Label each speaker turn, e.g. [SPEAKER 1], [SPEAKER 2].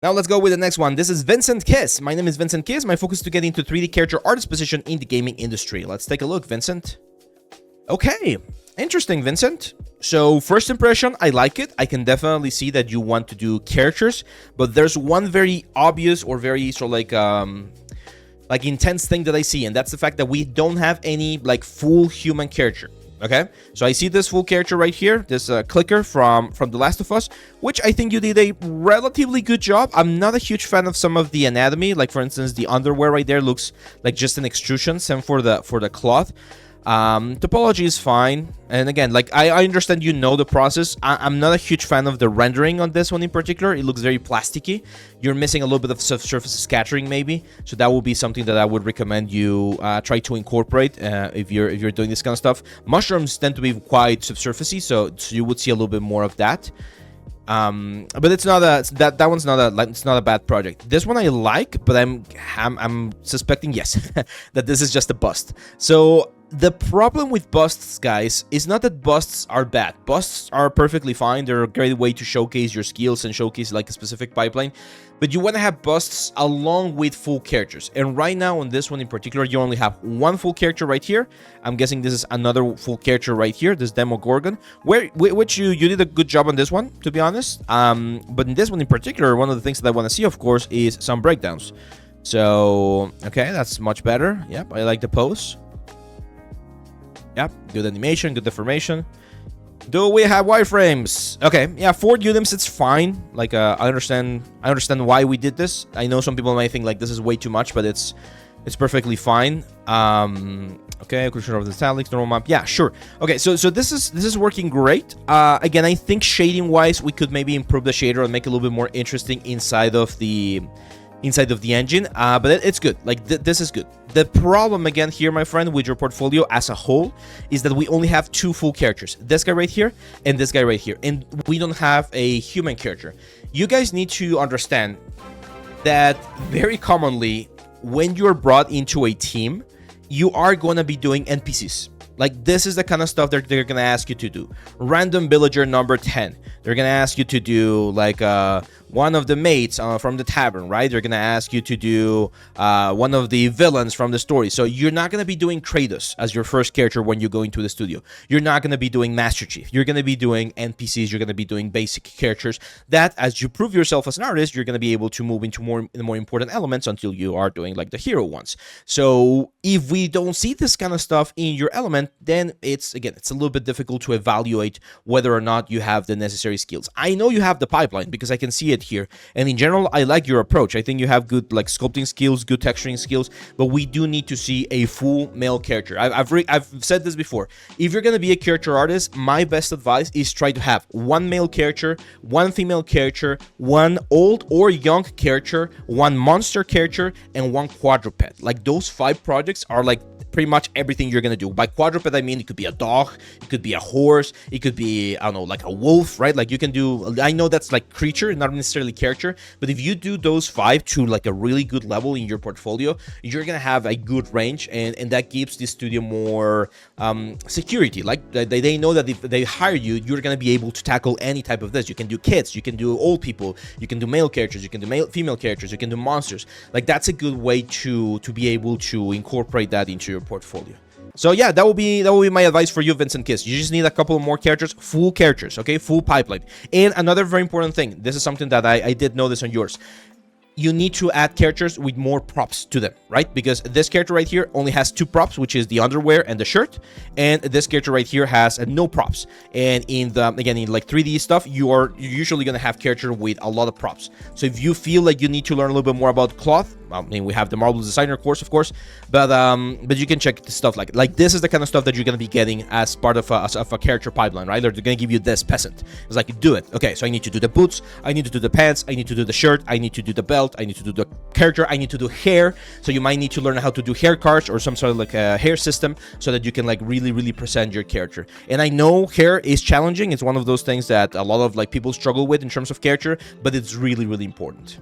[SPEAKER 1] Now let's go with the next one. This is Vincent Kiss. My name is Vincent Kiss. My focus is to get into 3D character artist position in the gaming industry. Let's take a look, Vincent. Okay, interesting, Vincent. So first impression, I like it. I can definitely see that you want to do characters, but there's one very obvious or very sort of like intense thing that I see, and that's the fact that we don't have any like full human character. Okay, so I see this full character right here, this clicker from The Last of Us, which I think you did a relatively good job. I'm not a huge fan of some of the anatomy, like for instance, the underwear right there looks like just an extrusion, same for the cloth. Topology is fine, and again, like I understand you know the process. I'm not a huge fan of the rendering on this one in particular. It looks very plasticky. You're missing a little bit of surface scattering maybe, so that would be something that I would recommend you try to incorporate if you're doing this kind of stuff. Mushrooms tend to be quite subsurfacey, so you would see a little bit more of that. But it's not that one's not it's not a bad project. This one I like, but I'm suspecting, yes, that this is just a bust. So the problem with busts, guys, is not that busts are bad. Busts are perfectly fine. They're a great way to showcase your skills and showcase like a specific pipeline. But you want to have busts along with full characters. And right now on this one in particular, you only have one full character right here. I'm guessing this is another full character right here, this Demogorgon, which you did a good job on this one, to be honest. But in this one in particular, one of the things that I want to see, of course, is some breakdowns. So, okay, that's much better. Yep, I like the pose. Yep, good animation, good deformation. Do we have wireframes? Okay, yeah, for Udem's it's fine. Like, I understand why we did this. I know some people might think like this is way too much, but it's perfectly fine. Okay, occlusion of the italics, normal map. Yeah, sure. Okay, so this is working great. Again, I think shading wise, we could maybe improve the shader and make it a little bit more interesting inside of the engine, but it's good. Like this is good. The problem again here, my friend, with your portfolio as a whole is that we only have two full characters, this guy right here and this guy right here, and we don't have a human character. You guys need to understand that very commonly when you're brought into a team, you are going to be doing NPCs. Like, this is the kind of stuff they're going to ask you to do. Random villager number 10. They're going to ask you to do, like, one of the mates from the tavern, right? They're going to ask you to do one of the villains from the story. So you're not going to be doing Kratos as your first character when you go into the studio. You're not going to be doing Master Chief. You're going to be doing NPCs. You're going to be doing basic characters that, as you prove yourself as an artist, you're going to be able to move into more important elements until you are doing, like, the hero ones. So if we don't see this kind of stuff in your element, then it's a little bit difficult to evaluate whether or not you have the necessary skills. I know you have the pipeline because I can see it here, and in general, I like your approach. I think you have good like sculpting skills, good texturing skills, but we do need to see a full male character. I've said this before. If you're gonna be a character artist, my best advice is try to have one male character, one female character, one old or young character, one monster character, and one quadruped. Like, those 5 projects are like pretty much everything you're gonna do. By quadruped, I mean it could be a dog, it could be a horse, it could be, I don't know, like a wolf, right? Like, you can do, I know that's like creature, not necessarily character, but if you do those 5 to like a really good level in your portfolio, you're gonna have a good range, and that gives the studio more security. Like, they know that if they hire you, you're gonna be able to tackle any type of this. You can do kids, you can do old people, you can do male characters, you can do female characters, you can do monsters. Like, that's a good way to be able to incorporate that into your portfolio. So yeah, that will be my advice for you, Vincent Kiss. You just need a couple more characters, full characters, okay, full pipeline. And another very important thing, this is something that I did notice on yours. You need to add characters with more props to them, right? Because this character right here only has 2 props, which is the underwear and the shirt, and this character right here has no props. And in like 3D stuff, you're usually gonna have character with a lot of props. So if you feel like you need to learn a little bit more about cloth, I mean, we have the Marble Designer course, of course, but you can check the stuff like this is the kind of stuff that you're gonna be getting as part of a character pipeline, right? They're gonna give you this peasant. It's like, do it. Okay, so I need to do the boots, I need to do the pants, I need to do the shirt, I need to do the belt, I need to do the character, I need to do hair. So you might need to learn how to do hair cards or some sort of like a hair system so that you can like really present your character. And I know hair is challenging. It's one of those things that a lot of like people struggle with in terms of character, but it's really important.